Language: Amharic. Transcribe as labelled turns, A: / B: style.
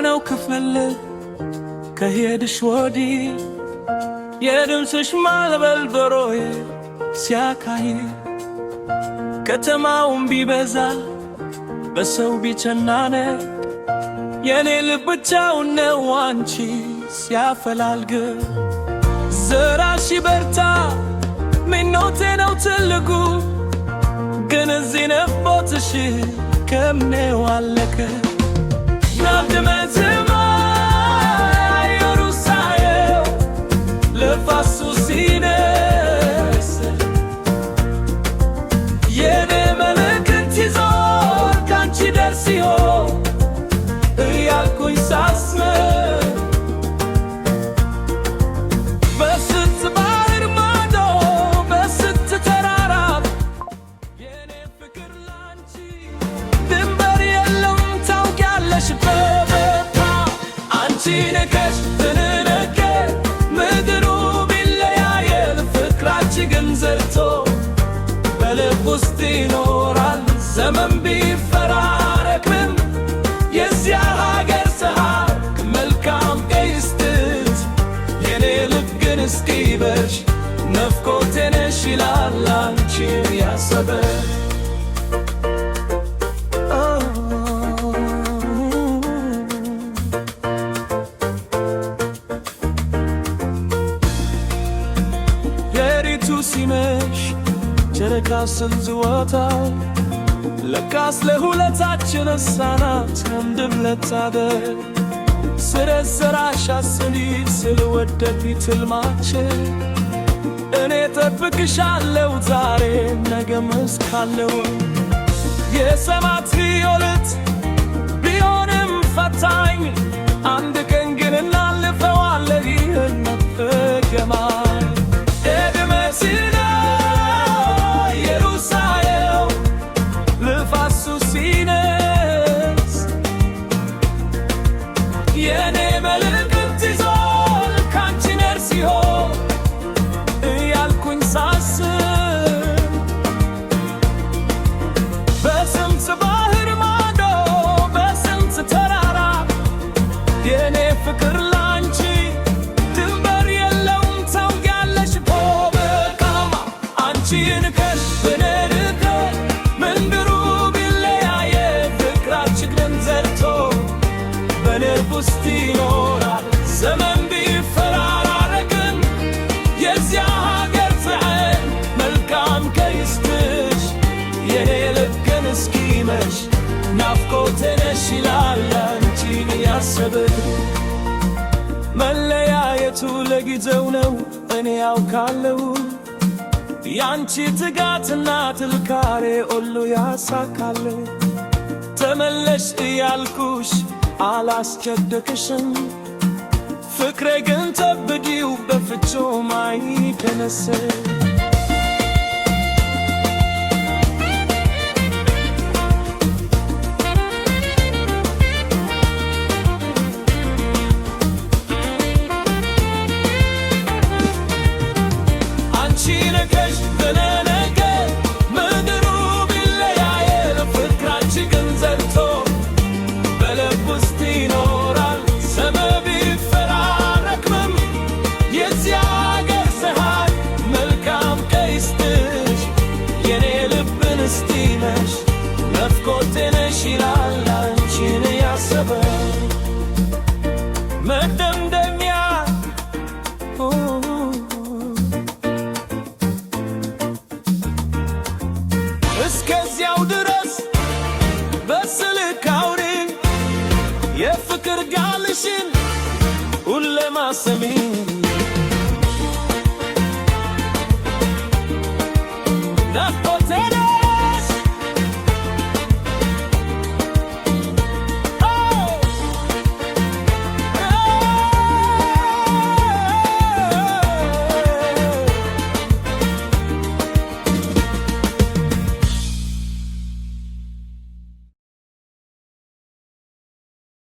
A: ነው ክፍል ከሄድሽ ወዲህ የድምፅሽ ማዕበል በሮዬ ሲያካሂድ ከተማውን ቢበዛ በሰው ቢጨናነቅ የኔ ልብ ብቻውን ነው አንቺ ሲያፈላልግ ዘራሽ በርታ ምኞቴ ነው ትልቁ ግን እዚህ ነፍቦትሽ ከምኔው አለቀ ናድመትማ ኢየሩሳሌም ለፋሱ ሲነስ የኔ መልእክት ይዞር ካንቺ ደርስ ይሆን እያልኩኝ ሳስብ በስንት ባህር ማዶ በስንት ተራራ የኔ ፍቅር ላንቺ ድንበር የለውም ታውቂያለሽ በበታ አንቺ ነከሽ ትንነከ ምድሩ ቢለያየን ፍቅራችን ግን ዘርቶ በልብ ውስጥ ይኖራል ዘመን ቢፈራረቅም የዚያ ሀገር ፀሐይ መልካም ቀይስትት የኔ ልብ ግን እስኪበርሽ ናፍቆቴ ነሽ ይላል አንቺን ያሰበ ሌሊቱ ሲመሽ ጨረቃ ስትወጣ ለካስ ለሁለታችን እሳናት ምድር ለታደር ስለሰራሽ አስኒ ስለወደፊት ሕልማችን እኔ ጠብቅሻለሁ ዛሬ ነገም እስካለው የሰማት ሕይወት ቢሆንም ፈታኝ አንድ ቀን ግን እናልፈዋለን ይህን መፈገማኝ ኤድሜሲና የኔ መልእክት ይዞር ካንቺ ነርስ ይሆን እያልኩኝ ሳስብ በስንት ባህር ማዶ በስንት ተራራ የኔ ፍቅር ላንቺ ድንበር የለውም ታውቂያለሽ በበቃማ አንቺን ከሽ ብንርቀን ምንድሩ ቢለያየ ፍቅራችን ግን ዘርቶ በልብ ውስጥ ይኖራል ዘመን ቢፈራረቅም የዚያ ሀገር ፀሐይ መልካም ቀይስትሽ የኔ ልብ ግን እስኪመሽ ናፍቆቴ ነሽ ይላል አንቺን ያሰበ መለያየቱ ለጊዜው ነው እኔ ያውቃለሁ ያንቺ ትጋትና ጥንካሬ ሁሉ ያሳካል ተመለሽ እያልኩሽ አላስቸደቅሽም ፍቅሬ ግን ተብዲው በፍጹም አይደነስም አንቺ ነከሽ በነነከ ምድሩ ቢለያየን ፍቅራችን ግን ዘርቶ በልብ ውስጥ ይኖራል ዘመን ቢፈራረቅም የዚያ ሀገር ፀሐይ መልካም ቀይስትሽ የኔ ልብን እስኪመሽ ናፍቆቴ ነሽ ይላል አንቺን ያሰበ መደምደሚያ እስከዚያው ድረስ በስልክ አውሪኝ የፍቅር ቃልሽን ሁሌ ማሰሚኝ